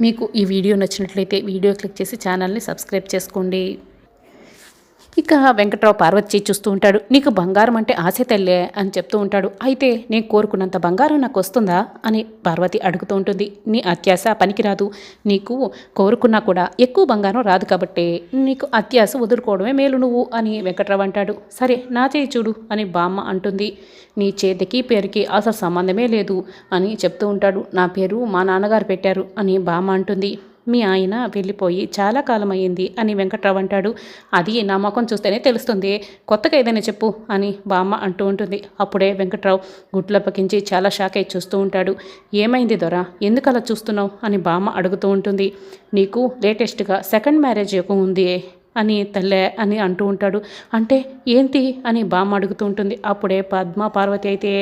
మీకు ఈ వీడియో నచ్చినట్లయితే వీడియో క్లిక్ చేసి ఛానల్ని సబ్స్క్రైబ్ చేసుకోండి. ఇక వెంకట్రావు పార్వతి చూస్తూ ఉంటాడు. నీకు బంగారం అంటే ఆశ తల్లే అని చెప్తూ ఉంటాడు. అయితే నేను కోరుకున్నంత బంగారం నాకు వస్తుందా అని పార్వతి అడుగుతూ ఉంటుంది. నీ అత్యాశ పనికిరాదు. నీకు కోరుకున్నా కూడా ఎక్కువ బంగారం రాదు కాబట్టి నీకు అత్యాశ వదులుకోవడమే మేలు నువ్వు అని వెంకట్రావు అంటాడు. సరే నా చేయి చూడు అని బామ్మ అంటుంది. నీ చేతికి పేరుకి అసలు సంబంధమే లేదు అని చెప్తూ ఉంటాడు. నా పేరు మా నాన్నగారు పెట్టారు అని బామ్మ అంటుంది. మీ ఆయన వెళ్ళిపోయి చాలా కాలం అయ్యింది అని వెంకట్రావు అంటాడు. అది నా ముఖం చూస్తేనే తెలుస్తుంది, కొత్తగా ఏదైనా చెప్పు అని బామ్మ అంటూ ఉంటుంది. అప్పుడే వెంకట్రావు గుడ్లప్పకించి చాలా షాక్ అయి చూస్తూ ఉంటాడు. ఏమైంది దొర, ఎందుకు అలా చూస్తున్నావు అని బామ్మ అడుగుతూ ఉంటుంది. నీకు లేటెస్ట్గా సెకండ్ మ్యారేజ్ ఉంది అని తల్లే అని అంటూ ఉంటాడు. అంటే ఏంటి అని బామ్మ అడుగుతూ ఉంటుంది. అప్పుడే పద్మ పార్వతి అయితే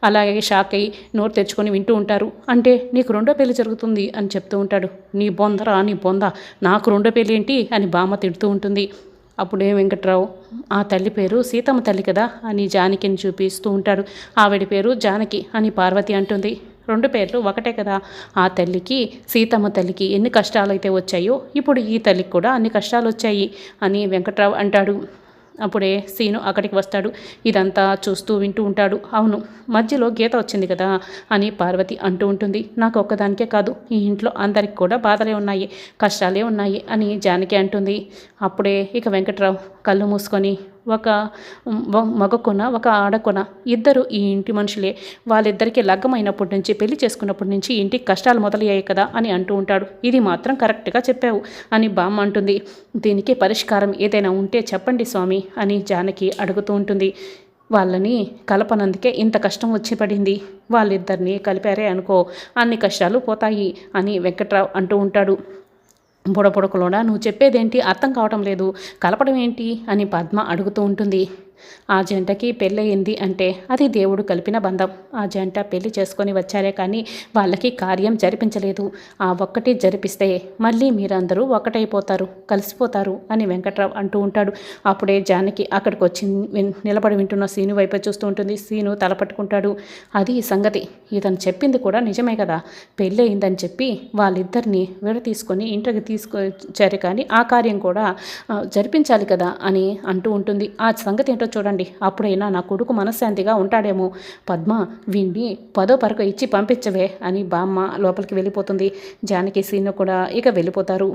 అలాగే షాక్ అయ్యి నోరు తెచ్చుకొని వింటూ ఉంటారు. అంటే నీకు రెండో పెళ్లి జరుగుతుంది అని చెప్తూ ఉంటాడు. నీ బొందరా నీ బొంద, నాకు రెండో పెళ్లి ఏంటి అని బామ్మ తిడుతూ ఉంటుంది. అప్పుడే వెంకట్రావు ఆ తల్లి పేరు సీతమ్మ తల్లి కదా అని జానకిని చూపిస్తూ ఉంటాడు. ఆవిడ పేరు జానకి అని పార్వతి అంటుంది. రెండు పేర్లు ఒకటే కదా, ఆ తల్లికి సీతమ్మ తల్లికి ఎన్ని కష్టాలు అయితే వచ్చాయో ఇప్పుడు ఈ తల్లికి కూడా అన్ని కష్టాలు వచ్చాయి అని వెంకట్రావు అంటాడు. అప్పుడే సీను అక్కడికి వస్తాడు. ఇదంతా చూస్తూ వింటూ ఉంటాడు. అవును, మధ్యలో గీత వచ్చింది కదా అని పార్వతి అంటూ ఉంటుంది. నాకు ఒక్కదానికే కాదు, ఈ ఇంట్లో అందరికి కూడా బాధలే ఉన్నాయి, కష్టాలే ఉన్నాయి అని జానకి అంటుంది. అప్పుడే ఇక వెంకట్రావు కళ్ళు మూసుకొని ఒక మగ కొన ఒక ఆడకొన ఇద్దరు ఈ ఇంటి మనుషులే, వాళ్ళిద్దరికీ లగ్గమైనప్పటి నుంచి పెళ్లి చేసుకున్నప్పటి నుంచి ఇంటికి కష్టాలు మొదలయ్యాయి కదా అని అంటూ ఉంటాడు. ఇది మాత్రం కరెక్ట్గా చెప్పావు అని బామ్మ అంటుంది. దీనికి పరిష్కారం ఏదైనా ఉంటే చెప్పండి స్వామి అని జానకి అడుగుతూ ఉంటుంది. వాళ్ళని కలపనందుకే ఇంత కష్టం వచ్చి పడింది, వాళ్ళిద్దరినీ కలిపారే అనుకో అన్ని కష్టాలు పోతాయి అని వెంకట్రావు అంటూ ఉంటాడు. బుడబుడకలోడా నువ్వు చెప్పేదేంటి అర్థం కావటం లేదు, కలపడం ఏంటి అని పద్మ అడుగుతూ ఉంటుంది. ఆ జంటకి పెళ్ళయింది అంటే అది దేవుడు కలిపిన బంధం. ఆ జంట పెళ్లి చేసుకొని వచ్చారే కానీ వాళ్ళకి కార్యం జరిపించలేదు. ఆ ఒక్కటి జరిపిస్తే మళ్ళీ మీరందరూ ఒకటైపోతారు, కలిసిపోతారు అని వెంకట్రావు అంటూ ఉంటాడు. అప్పుడే జానకి అక్కడికి వచ్చి నిలబడి వింటున్న సీను వైపు చూస్తూ ఉంటుంది. సీను తలపట్టుకుంటాడు. అది సంగతి, ఇతను చెప్పింది కూడా నిజమే కదా, పెళ్ళి అయిందని చెప్పి వాళ్ళిద్దరిని తీసుకొని ఇంటికి తీసుకొచ్చారు కానీ ఆ కార్యం కూడా జరిపించాలి కదా అని అంటూ ఉంటుంది. ఆ సంగతి ఏంటో చూడండి, అప్పుడైనా నా కొడుకు మనశ్శాంతిగా ఉంటాడేమో. పద్మ వీణ్ణి 10వ పరకు ఇచ్చి పంపించవే అని బామ్మ లోపలికి వెళ్ళిపోతుంది. జానకి సీను కూడా ఇక వెళ్ళిపోతారు.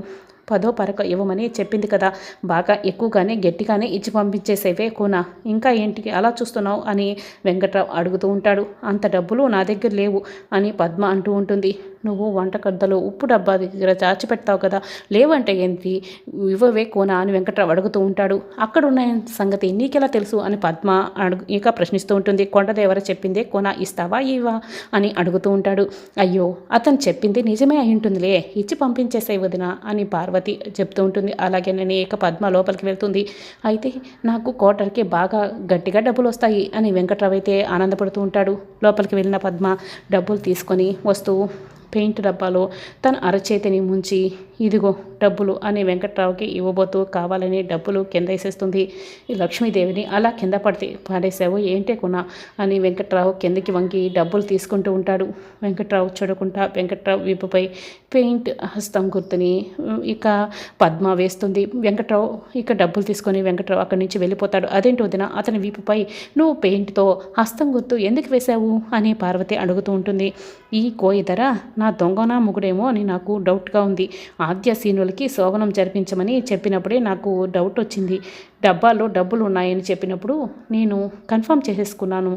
10వ పరకు ఇవ్వమని చెప్పింది కదా, బాగా ఎక్కువగానే గట్టిగానే ఇచ్చి పంపించేసేవే కోనా, ఇంకా ఏంటికి అలా చూస్తున్నావు అని వెంకట్రావు అడుగుతూ ఉంటాడు. అంత డబ్బులు నా దగ్గర లేవు అని పద్మ అంటూ ఉంటుంది. నువ్వు వంటగదిలో ఉప్పు డబ్బా దగ్గర దాచిపెడతావు కదా, లేవంటే ఏంటి ఇవ్వవే కోనా అని వెంకట్రావు అడుగుతూ ఉంటాడు. అక్కడ ఉన్న సంగతి నీకెలా తెలుసు అని పద్మ ఇక ప్రశ్నిస్తూ ఉంటుంది. కొండదేవర చెప్పిందే కోనా, ఇస్తావా ఇవా అని అడుగుతూ ఉంటాడు. అయ్యో అతను చెప్పింది నిజమే అయి ఉంటుందిలే, ఇచ్చి పంపించేసే వదిన అని పార్వతి చెప్తూ ఉంటుంది. అలాగే నేను ఇక పద్మ లోపలికి వెళ్తుంది. అయితే నాకు కోటర్కి బాగా గట్టిగా డబ్బులు వస్తాయి అని వెంకట్రావు అయితే ఆనందపడుతూ ఉంటాడు. లోపలికి వెళ్ళిన పద్మ డబ్బులు తీసుకొని వస్తూ పెయింట్ డబ్బాలో తన అరచేతిని ముంచి ఇదిగో డబ్బులు అని వెంకట్రావుకి ఇవ్వబోతూ కావాలని డబ్బులు కింద వేసేస్తుంది. ఈ లక్ష్మీదేవిని అలా కింద పాడేసావు ఏంటే కొనా అని వెంకట్రావు కిందకి వంగి డబ్బులు తీసుకుంటూ ఉంటాడు. వెంకట్రావు చూడకుండా వెంకట్రావు వీపుపై పెయింట్ హస్తం గుర్తుని ఇక పద్మ వేస్తుంది. వెంకట్రావు ఇక డబ్బులు తీసుకొని వెంకట్రావు అక్కడి నుంచి వెళ్ళిపోతాడు. అదేంటి వదిన, అతని వీపుపై నువ్వు పెయింట్తో హస్తం గుర్తు ఎందుకు వేశావు అని పార్వతి అడుగుతూ ఉంటుంది. ఈ కోయిదర నా దొంగనా ముగుడేమో అని నాకు డౌట్గా ఉంది. ఆద్య సీనులకి శోభనం జరిపించమని చెప్పినప్పుడే నాకు డౌట్ వచ్చింది. డబ్బాలో డబ్బులు ఉన్నాయని చెప్పినప్పుడు నేను కన్ఫర్మ్ చేసేసుకున్నాను.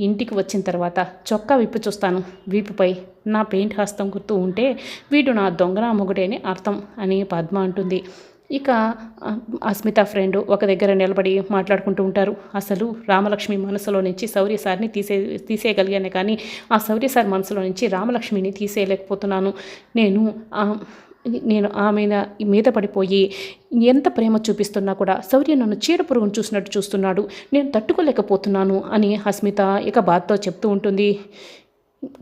ఇంటికి వచ్చిన తర్వాత చొక్కా విప్పి చూస్తాను, వీపుపై నా పెయింట్ హస్తం గుర్తు ఉంటే వీడు నా దొంగనా మొగుడేని అర్థం అని పద్మ అంటుంది. ఇక అస్మిత ఫ్రెండ్ ఒక దగ్గర నిలబడి మాట్లాడుకుంటూ ఉంటారు. అసలు రామలక్ష్మి మనసులో నుంచి శౌర్య సార్ని తీసేయగలిగానే కానీ ఆ శౌర్య సార్ మనసులో నుంచి రామలక్ష్మిని తీసేయలేకపోతున్నాను. నేను ఆమె మీద పడిపోయి ఎంత ప్రేమ చూపిస్తున్నా కూడా శౌర్య నన్ను చీడ పురుగును చూసినట్టు చూస్తున్నాడు, నేను తట్టుకోలేకపోతున్నాను అని అస్మిత ఇక బాధతో చెప్తూ ఉంటుంది.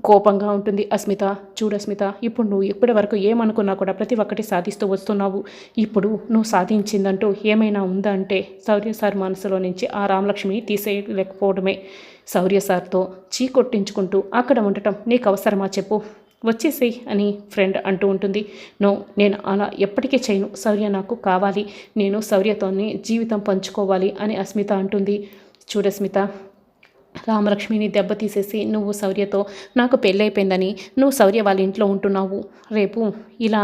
కోపంగా ఉంటుంది అస్మిత. చూడు అస్మిత, ఇప్పుడు నువ్వు ఇప్పటి వరకు ఏమనుకున్నా కూడా ప్రతి ఒక్కటి సాధిస్తూ వస్తున్నావు. ఇప్పుడు నువ్వు సాధించిందంటూ ఏమైనా ఉందా అంటే శౌర్య సార్ మనసులో నుంచి ఆ రామలక్ష్మిని తీసేయలేకపోవడమే. శౌర్య సార్తో చీ కొట్టించుకుంటూ అక్కడ ఉండటం నీకు అవసరమా చెప్పు? వచ్చేసేయ్ అని ఫ్రెండ్ అంటూ ఉంటుంది. నో, నేను అలా ఎప్పటికీ చేయను. శౌర్య నాకు కావాలి. నేను శౌర్యతోనే జీవితం పంచుకోవాలి అని అస్మిత అంటుంది. చూడస్మిత, రామలక్ష్మిని దెబ్బతీసేసి నువ్వు శౌర్యతో నాకు పెళ్ళైపోయిందని నువ్వు శౌర్య వాళ్ళ ఇంట్లో ఉంటున్నావు. రేపు ఇలా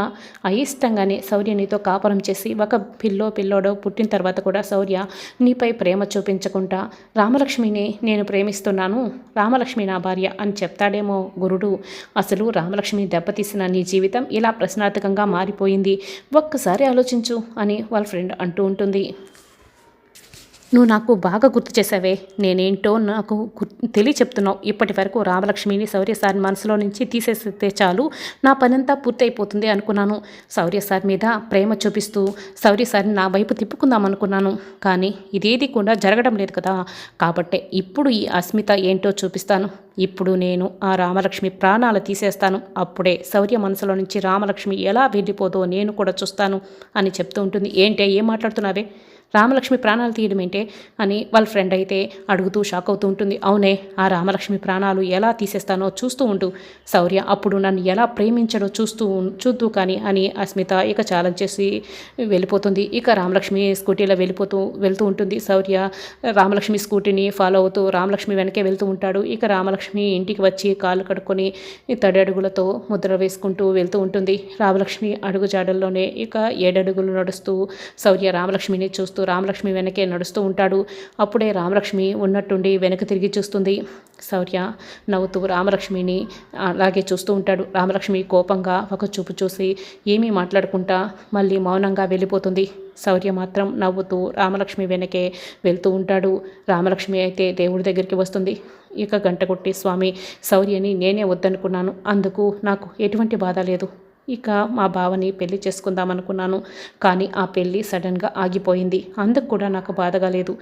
అయిష్టంగానే శౌర్య నీతో కాపురం చేసి ఒక పిల్లోడో పుట్టిన తర్వాత కూడా శౌర్య నీపై ప్రేమ చూపించకుండా రామలక్ష్మిని నేను ప్రేమిస్తున్నాను, రామలక్ష్మి నా భార్య అని చెప్తాడేమో గురుడు. అసలు రామలక్ష్మి దెబ్బతీసిన నీ జీవితం ఇలా ప్రశ్నార్థకంగా మారిపోయింది. ఒక్కసారి ఆలోచించు అని వాళ్ళ ఫ్రెండ్ అంటూ ఉంటుంది. నువ్వు నాకు బాగా గుర్తు చేసావే, నేనేంటో నాకు చెప్తున్నావు. ఇప్పటి వరకు రామలక్ష్మిని శౌర్య సార్ మనసులో నుంచి తీసేస్తే చాలు, నా పనంతా పూర్తయిపోతుంది అనుకున్నాను. శౌర్య సార్ మీద ప్రేమ చూపిస్తూ శౌర్య సార్ని నా వైపు తిప్పుకుందాం అనుకున్నాను. కానీ ఇదేది కూడా జరగడం లేదు కదా. కాబట్టే ఇప్పుడు ఈ అస్మిత ఏంటో చూపిస్తాను. ఇప్పుడు నేను ఆ రామలక్ష్మి ప్రాణాలు తీసేస్తాను. అప్పుడే శౌర్య మనసులో నుంచి రామలక్ష్మి ఎలా వెళ్ళిపోదో నేను కూడా చూస్తాను అని చెప్తూ ఉంటుంది. ఏంటే ఏం మాట్లాడుతున్నావే, రామలక్ష్మి ప్రాణాలు తీయడం ఏంటే అని వాళ్ళ ఫ్రెండ్ అయితే అడుగుతూ షాక్ అవుతూ ఉంటుంది. అవునే, ఆ రామలక్ష్మి ప్రాణాలు ఎలా తీసేస్తానో చూస్తూ ఉంటూ శౌర్య అప్పుడు నన్ను ఎలా ప్రేమించడో చూద్దు కానీ అని అస్మిత ఇక ఛాలెంజ్ చేసి వెళ్ళిపోతుంది. ఇక రామలక్ష్మి స్కూటీలో వెళ్తూ ఉంటుంది. శౌర్య రామలక్ష్మి స్కూటీని ఫాలో అవుతూ రామలక్ష్మి వెనకే వెళ్తూ ఉంటాడు. ఇక రామలక్ష్మి ఇంటికి వచ్చి కాళ్ళు కడుక్కొని తడి అడుగులతో ముద్ర వేసుకుంటూ వెళ్తూ ఉంటుంది. రామలక్ష్మి అడుగు జాడల్లోనే ఇక 7 అడుగులు నడుస్తూ శౌర్య రామలక్ష్మిని చూస్తూ రామలక్ష్మి వెనకే నడుస్తూ ఉంటాడు. అప్పుడే రామలక్ష్మి ఉన్నట్టుండి వెనక తిరిగి చూస్తుంది. శౌర్య నవ్వుతూ రామలక్ష్మిని అలాగే చూస్తూ ఉంటాడు. రామలక్ష్మి కోపంగా ఒక చూపు చూసి ఏమీ మాట్లాడుకుంటా మళ్ళీ మౌనంగా వెళ్ళిపోతుంది. శౌర్య మాత్రం నవ్వుతూ రామలక్ష్మి వెనకే వెళ్తూ ఉంటాడు. రామలక్ష్మి అయితే దేవుడి దగ్గరికి వస్తుంది. ఇక గంట కొట్టి, స్వామి, శౌర్యని నేనే వద్దనుకున్నాను, అందుకు నాకు ఎటువంటి బాధ లేదు. ఇక మా బావని పెళ్లి చేసుకుందాం అనుకున్నాను, కానీ ఆ పెళ్ళి సడన్గా ఆగిపోయింది. అందుకు కూడా నాకు బాధగా లేదు.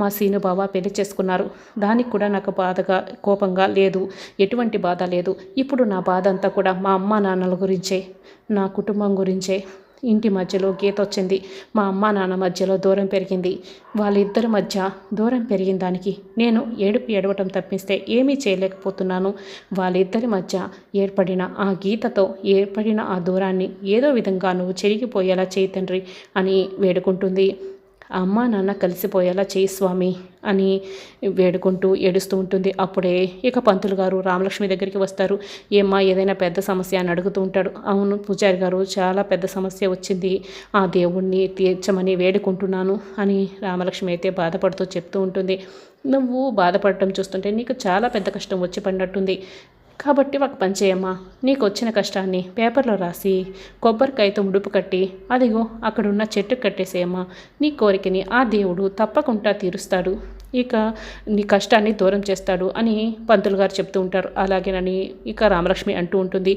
మా సీను బావ పెళ్లి చేసుకున్నారు, దానికి కూడా నాకు బాధగా కోపంగా లేదు, ఎటువంటి బాధ లేదు. ఇప్పుడు నా బాధ అంతా కూడా మా అమ్మ నాన్నల గురించే, నా కుటుంబం గురించే. ఇంటి మధ్యలో గీత వచ్చింది, మా అమ్మ నాన్న మధ్యలో దూరం పెరిగింది. వాళ్ళిద్దరి మధ్య దూరం పెరిగిన దానికి నేను ఏడవటం తప్పిస్తే ఏమీ చేయలేకపోతున్నాను. వాళ్ళిద్దరి మధ్య ఏర్పడిన ఆ గీతతో ఏర్పడిన ఆ దూరాన్ని ఏదో విధంగా నువ్వు చెరిగిపోయేలా చేయి తండ్రి అని వేడుకుంటుంది. అమ్మ నాన్న కలిసిపోయేలా చేయి స్వామి అని వేడుకుంటూ ఏడుస్తూ ఉంటుంది. అప్పుడే ఇక పంతులు గారు రామలక్ష్మి దగ్గరికి వస్తారు. ఏమ్మా, ఏదైనా పెద్ద సమస్య అని అడుగుతూ ఉంటాడు. అవును పూజారి గారు, చాలా పెద్ద సమస్య వచ్చింది, ఆ దేవుణ్ణి తీర్చమని వేడుకుంటున్నాను అని రామలక్ష్మి అయితే బాధపడుతూ చెప్తూ ఉంటుంది. నువ్వు బాధపడటం చూస్తుంటే నీకు చాలా పెద్ద కష్టం వచ్చి పడినట్టుంది. కాబట్టి ఒక పని చేయమ్మా, నీకు వచ్చిన కష్టాన్ని పేపర్లో రాసి కొబ్బరికాయతో ముడుపు కట్టి అదిగో అక్కడున్న చెట్టుకు కట్టేసేయమ్మా. నీ కోరికని ఆ దేవుడు తప్పకుండా తీరుస్తాడు, ఇక నీ కష్టాన్ని దూరం చేస్తాడు అని పంతులు గారు చెప్తూ ఉంటారు. అలాగేనని ఇక రామలక్ష్మి అంటూ ఉంటుంది.